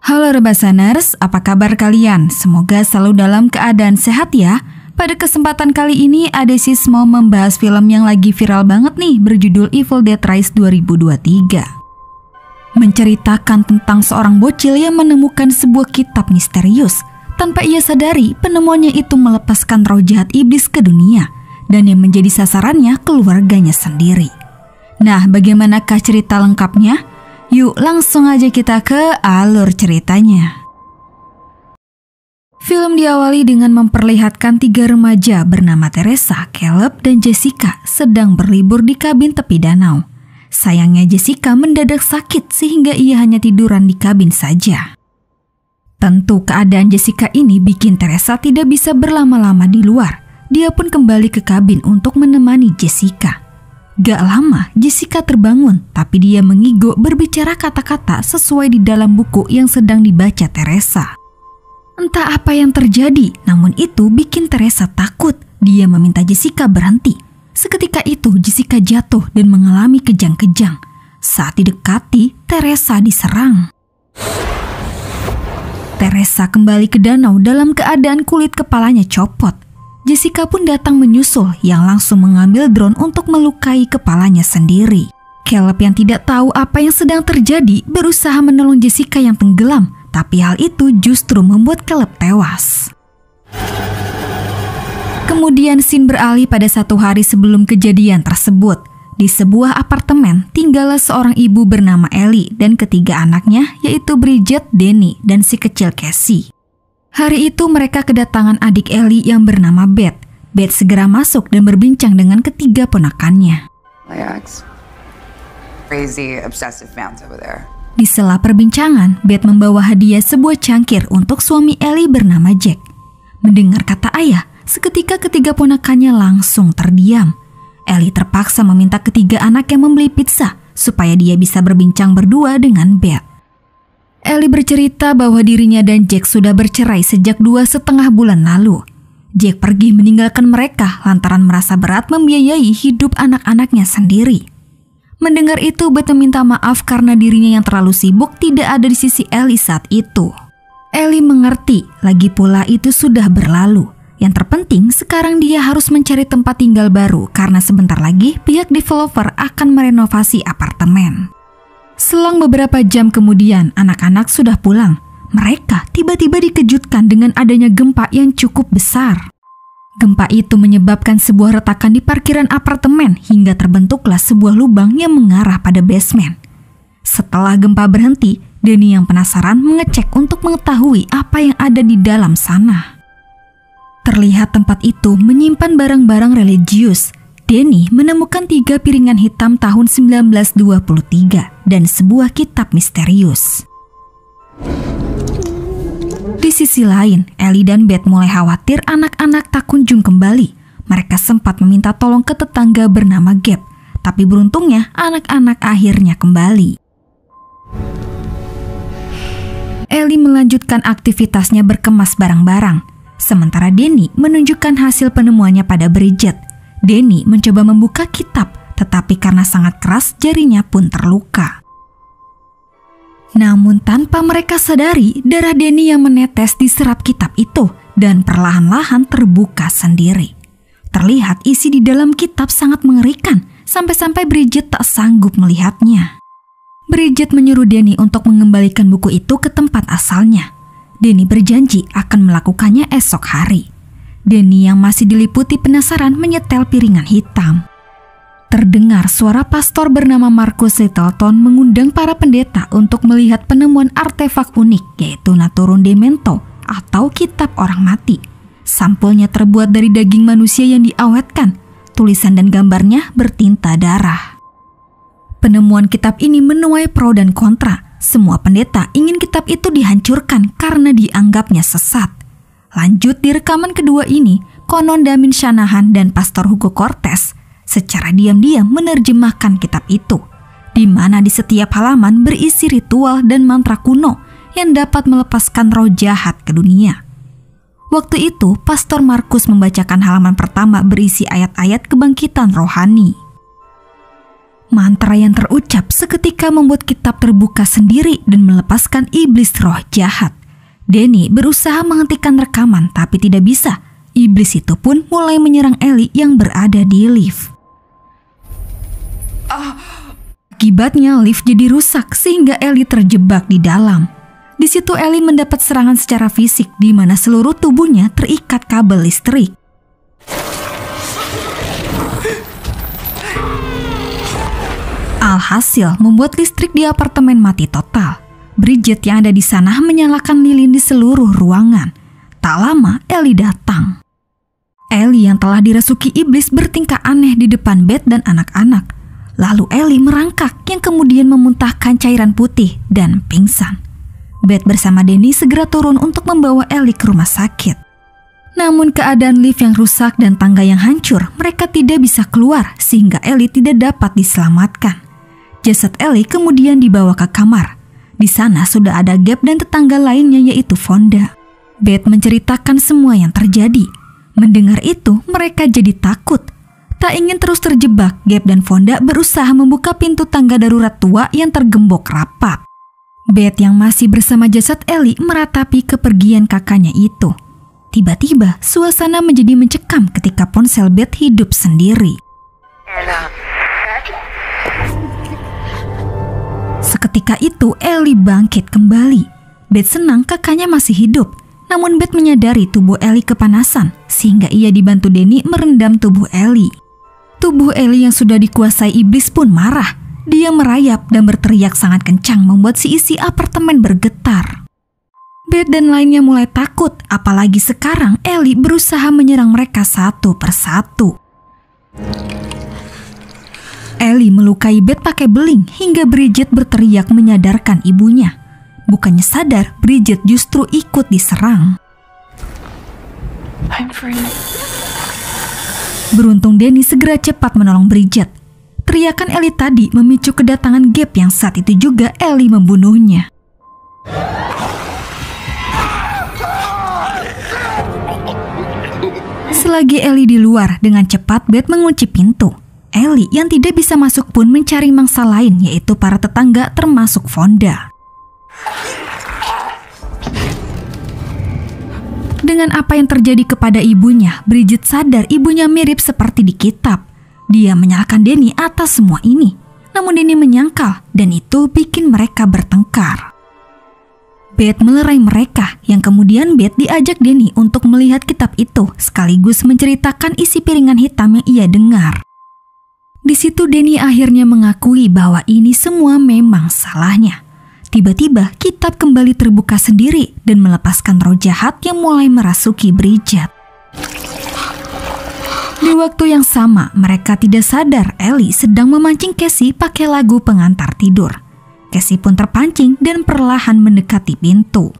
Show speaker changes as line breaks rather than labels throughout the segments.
Halo Rebasaners, apa kabar kalian? Semoga selalu dalam keadaan sehat ya. Pada kesempatan kali ini, Adesis mau membahas film yang lagi viral banget nih, berjudul Evil Dead Rise 2023. Menceritakan tentang seorang bocil yang menemukan sebuah kitab misterius. Tanpa ia sadari, penemuannya itu melepaskan roh jahat iblis ke dunia, dan yang menjadi sasarannya keluarganya sendiri. Nah, bagaimanakah cerita lengkapnya? Yuk langsung aja kita ke alur ceritanya. Film diawali dengan memperlihatkan 3 remaja bernama Teresa, Caleb, dan Jessica sedang berlibur di kabin tepi danau. Sayangnya Jessica mendadak sakit sehingga ia hanya tiduran di kabin saja. Tentu keadaan Jessica ini bikin Teresa tidak bisa berlama-lama di luar. Dia pun kembali ke kabin untuk menemani Jessica. Gak lama Jessica terbangun, tapi dia mengigo berbicara kata-kata sesuai di dalam buku yang sedang dibaca Teresa. Entah apa yang terjadi, namun itu bikin Teresa takut. Dia meminta Jessica berhenti. Seketika itu Jessica jatuh dan mengalami kejang-kejang. Saat didekati, Teresa diserang. Teresa kembali ke danau dalam keadaan kulit kepalanya copot. Jessica pun datang menyusul yang langsung mengambil drone untuk melukai kepalanya sendiri. Caleb yang tidak tahu apa yang sedang terjadi berusaha menolong Jessica yang tenggelam, tapi hal itu justru membuat Caleb tewas. Kemudian scene beralih pada 1 hari sebelum kejadian tersebut. Di sebuah apartemen tinggallah seorang ibu bernama Ellie dan ketiga anaknya yaitu Bridget, Danny, dan si kecil Cassie. Hari itu mereka kedatangan adik Ellie yang bernama Beth. Beth segera masuk dan berbincang dengan ketiga ponakannya. Di sela perbincangan, Beth membawa hadiah sebuah cangkir untuk suami Ellie bernama Jack. Mendengar kata ayah, seketika ketiga ponakannya langsung terdiam. Ellie terpaksa meminta ketiga anaknya membeli pizza supaya dia bisa berbincang berdua dengan Beth. Ellie bercerita bahwa dirinya dan Jack sudah bercerai sejak 2,5 bulan lalu. Jack pergi meninggalkan mereka lantaran merasa berat membiayai hidup anak-anaknya sendiri. Mendengar itu, Beth meminta maaf karena dirinya yang terlalu sibuk tidak ada di sisi Ellie saat itu. Ellie mengerti, lagi pula itu sudah berlalu. Yang terpenting sekarang dia harus mencari tempat tinggal baru karena sebentar lagi pihak developer akan merenovasi apartemen. Selang beberapa jam kemudian, anak-anak sudah pulang. Mereka tiba-tiba dikejutkan dengan adanya gempa yang cukup besar. Gempa itu menyebabkan sebuah retakan di parkiran apartemen hingga terbentuklah sebuah lubang yang mengarah pada basement. Setelah gempa berhenti, Danny yang penasaran mengecek untuk mengetahui apa yang ada di dalam sana. Terlihat tempat itu menyimpan barang-barang religius. Danny menemukan 3 piringan hitam tahun 1923 dan sebuah kitab misterius. Di sisi lain, Ellie dan Beth mulai khawatir anak-anak tak kunjung kembali. Mereka sempat meminta tolong ke tetangga bernama Gab, tapi beruntungnya anak-anak akhirnya kembali. Ellie melanjutkan aktivitasnya berkemas barang-barang, sementara Danny menunjukkan hasil penemuannya pada Bridget. Danny mencoba membuka kitab, tetapi karena sangat keras jarinya pun terluka. Namun tanpa mereka sadari, darah Danny yang menetes diserap kitab itu dan perlahan-lahan terbuka sendiri. Terlihat isi di dalam kitab sangat mengerikan, sampai-sampai Bridget tak sanggup melihatnya. Bridget menyuruh Danny untuk mengembalikan buku itu ke tempat asalnya. Danny berjanji akan melakukannya esok hari. Danny yang masih diliputi penasaran menyetel piringan hitam. Terdengar suara pastor bernama Marcus Littleton mengundang para pendeta untuk melihat penemuan artefak unik yaitu Naturum Demento atau kitab orang mati. Sampulnya terbuat dari daging manusia yang diawetkan. Tulisan dan gambarnya bertinta darah. Penemuan kitab ini menuai pro dan kontra. Semua pendeta ingin kitab itu dihancurkan karena dianggapnya sesat. Lanjut di rekaman kedua ini, konon Damien Shanahan dan Pastor Hugo Cortez secara diam-diam menerjemahkan kitab itu, di mana di setiap halaman berisi ritual dan mantra kuno yang dapat melepaskan roh jahat ke dunia. Waktu itu, Pastor Marcus membacakan halaman pertama berisi ayat-ayat kebangkitan rohani. Mantra yang terucap seketika membuat kitab terbuka sendiri dan melepaskan iblis roh jahat. Danny berusaha menghentikan rekaman tapi tidak bisa. Iblis itu pun mulai menyerang Ellie yang berada di lift. Akibatnya lift jadi rusak sehingga Ellie terjebak di dalam. Di situ Ellie mendapat serangan secara fisik di mana seluruh tubuhnya terikat kabel listrik. Alhasil membuat listrik di apartemen mati total. Bridget yang ada di sana menyalakan lilin di seluruh ruangan. Tak lama Ellie datang. Ellie yang telah dirasuki iblis bertingkah aneh di depan Beth dan anak-anak. Lalu Ellie merangkak yang kemudian memuntahkan cairan putih dan pingsan. Beth bersama Danny segera turun untuk membawa Ellie ke rumah sakit. Namun keadaan lift yang rusak dan tangga yang hancur, mereka tidak bisa keluar sehingga Ellie tidak dapat diselamatkan. Jasad Ellie kemudian dibawa ke kamar. Di sana sudah ada Gabe dan tetangga lainnya yaitu Fonda. Beth menceritakan semua yang terjadi. Mendengar itu, mereka jadi takut. Tak ingin terus terjebak, Gabe dan Fonda berusaha membuka pintu tangga darurat tua yang tergembok rapat. Beth yang masih bersama jasad Ellie meratapi kepergian kakaknya itu. Tiba-tiba, suasana menjadi mencekam ketika ponsel Beth hidup sendiri. Seketika itu, Ellie bangkit kembali. Beth senang kakaknya masih hidup. Namun Beth menyadari tubuh Ellie kepanasan, sehingga ia dibantu Danny merendam tubuh Ellie. Tubuh Ellie yang sudah dikuasai iblis pun marah. Dia merayap dan berteriak sangat kencang membuat si isi apartemen bergetar. Beth dan lainnya mulai takut, apalagi sekarang Ellie berusaha menyerang mereka satu persatu. Ellie melukai Beth pakai beling hingga Bridget berteriak menyadarkan ibunya. Bukannya sadar, Bridget justru ikut diserang.
I'm free.
Beruntung Danny segera cepat menolong Bridget. Teriakan Ellie tadi memicu kedatangan Gabe yang saat itu juga Ellie membunuhnya. Selagi Ellie di luar, dengan cepat Beth mengunci pintu. Ellie yang tidak bisa masuk pun mencari mangsa lain, yaitu para tetangga termasuk Fonda. Dengan apa yang terjadi kepada ibunya, Bridget sadar ibunya mirip seperti di kitab. Dia menyalahkan Danny atas semua ini. Namun Danny menyangkal dan itu bikin mereka bertengkar. Beth melerai mereka yang kemudian Beth diajak Danny untuk melihat kitab itu sekaligus menceritakan isi piringan hitam yang ia dengar. Di situ Danny akhirnya mengakui bahwa ini semua memang salahnya. Tiba-tiba kitab kembali terbuka sendiri dan melepaskan roh jahat yang mulai merasuki Bridget. Di waktu yang sama, mereka tidak sadar Ellie sedang memancing Cassie pakai lagu pengantar tidur. Cassie pun terpancing dan perlahan mendekati pintu.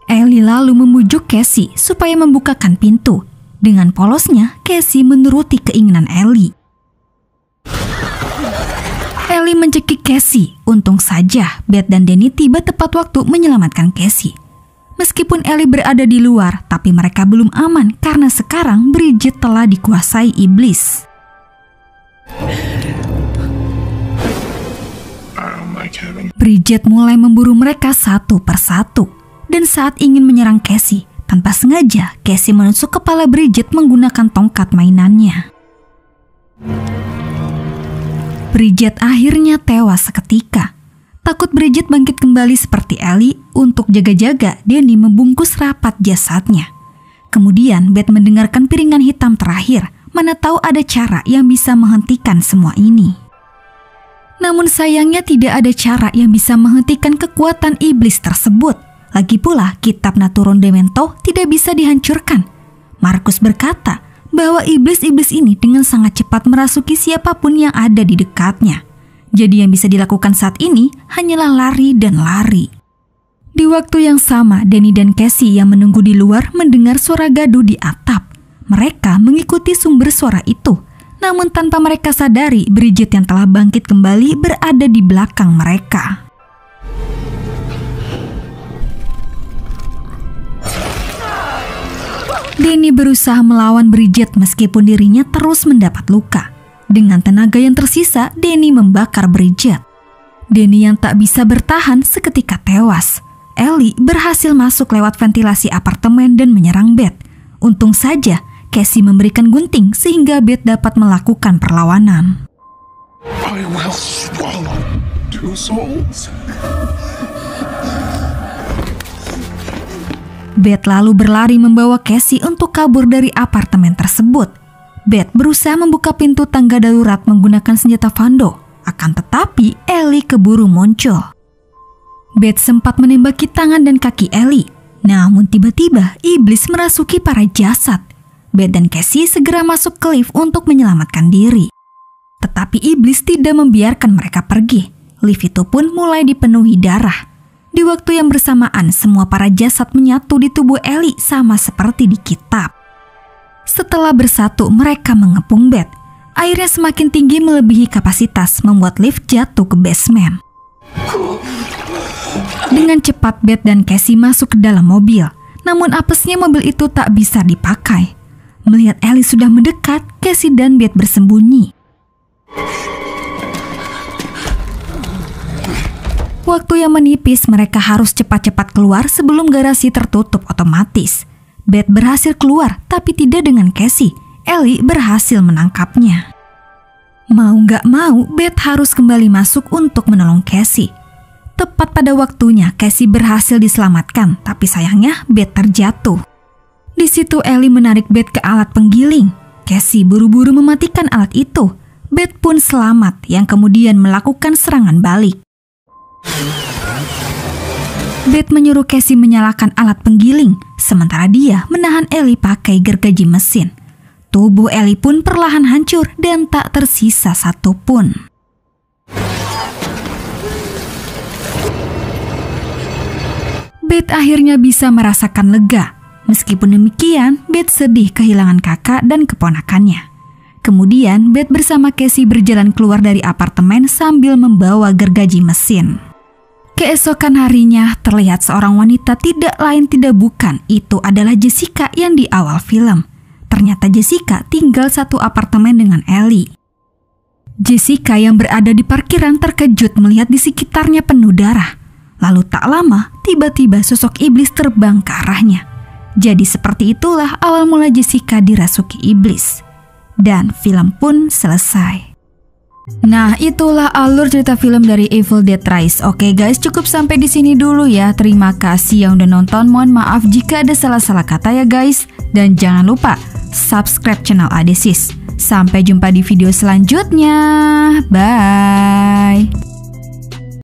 Ellie lalu membujuk Cassie supaya membukakan pintu. Dengan polosnya, Cassie menuruti keinginan Ellie. Ellie mencekik Cassie. Untung saja Beth dan Danny tiba tepat waktu menyelamatkan Cassie. Meskipun Ellie berada di luar, tapi mereka belum aman karena sekarang Bridget telah dikuasai iblis. Bridget mulai memburu mereka satu persatu. Dan saat ingin menyerang Cassie, tanpa sengaja Cassie menusuk kepala Bridget menggunakan tongkat mainannya. Bridget akhirnya tewas seketika. Takut Bridget bangkit kembali seperti Ellie, untuk jaga-jaga Danny membungkus rapat jasadnya. Kemudian Beth mendengarkan piringan hitam terakhir, mana tahu ada cara yang bisa menghentikan semua ini. Namun sayangnya tidak ada cara yang bisa menghentikan kekuatan iblis tersebut. Lagi pula kitab Naturon Demento tidak bisa dihancurkan. Markus berkata bahwa iblis-iblis ini dengan sangat cepat merasuki siapapun yang ada di dekatnya. Jadi yang bisa dilakukan saat ini hanyalah lari dan lari. Di waktu yang sama, Danny dan Cassie yang menunggu di luar mendengar suara gaduh di atap. Mereka mengikuti sumber suara itu. Namun tanpa mereka sadari, Bridget yang telah bangkit kembali berada di belakang mereka. Danny berusaha melawan Bridget meskipun dirinya terus mendapat luka. Dengan tenaga yang tersisa, Danny membakar Bridget. Danny yang tak bisa bertahan seketika tewas. Ellie berhasil masuk lewat ventilasi apartemen dan menyerang Beth. Untung saja, Cassie memberikan gunting sehingga Beth dapat melakukan perlawanan.
I will swallow 2 souls.
Beth lalu berlari membawa Cassie untuk kabur dari apartemen tersebut. Beth berusaha membuka pintu tangga darurat menggunakan senjata Vando. Akan tetapi, Ellie keburu muncul. Beth sempat menembaki tangan dan kaki Ellie. Namun tiba-tiba, iblis merasuki para jasad. Beth dan Cassie segera masuk ke lift untuk menyelamatkan diri. Tetapi iblis tidak membiarkan mereka pergi. Lift itu pun mulai dipenuhi darah. Di waktu yang bersamaan, semua para jasad menyatu di tubuh Ellie sama seperti di kitab. Setelah bersatu, mereka mengepung Beth. Airnya semakin tinggi melebihi kapasitas, membuat lift jatuh ke basement. Dengan cepat, Beth dan Cassie masuk ke dalam mobil. Namun apesnya mobil itu tak bisa dipakai. Melihat Ellie sudah mendekat, Cassie dan Beth bersembunyi. Waktu yang menipis, mereka harus cepat-cepat keluar sebelum garasi tertutup otomatis. Beth berhasil keluar, tapi tidak dengan Cassie. Ellie berhasil menangkapnya. Mau gak mau, Beth harus kembali masuk untuk menolong Cassie. Tepat pada waktunya, Cassie berhasil diselamatkan, tapi sayangnya Beth terjatuh. Di situ Ellie menarik Beth ke alat penggiling. Cassie buru-buru mematikan alat itu. Beth pun selamat, yang kemudian melakukan serangan balik. Beth menyuruh Cassie menyalakan alat penggiling, sementara dia menahan Ellie pakai gergaji mesin. Tubuh Ellie pun perlahan hancur dan tak tersisa satupun. Beth akhirnya bisa merasakan lega. Meskipun demikian, Beth sedih kehilangan kakak dan keponakannya. Kemudian, Beth bersama Cassie berjalan keluar dari apartemen sambil membawa gergaji mesin. Keesokan harinya, terlihat seorang wanita tidak lain tidak bukan, itu adalah Jessica yang di awal film. Ternyata Jessica tinggal satu apartemen dengan Ellie. Jessica yang berada di parkiran terkejut melihat di sekitarnya penuh darah. Lalu tak lama, tiba-tiba sosok iblis terbang ke arahnya. Jadi seperti itulah awal mula Jessica dirasuki iblis. Dan film pun selesai. Nah, itulah alur cerita film dari Evil Dead Rise. Oke guys, cukup sampai di sini dulu ya. Terima kasih yang udah nonton. Mohon maaf jika ada salah-salah kata ya guys. Dan jangan lupa subscribe channel Adesis. Sampai jumpa di video selanjutnya. Bye.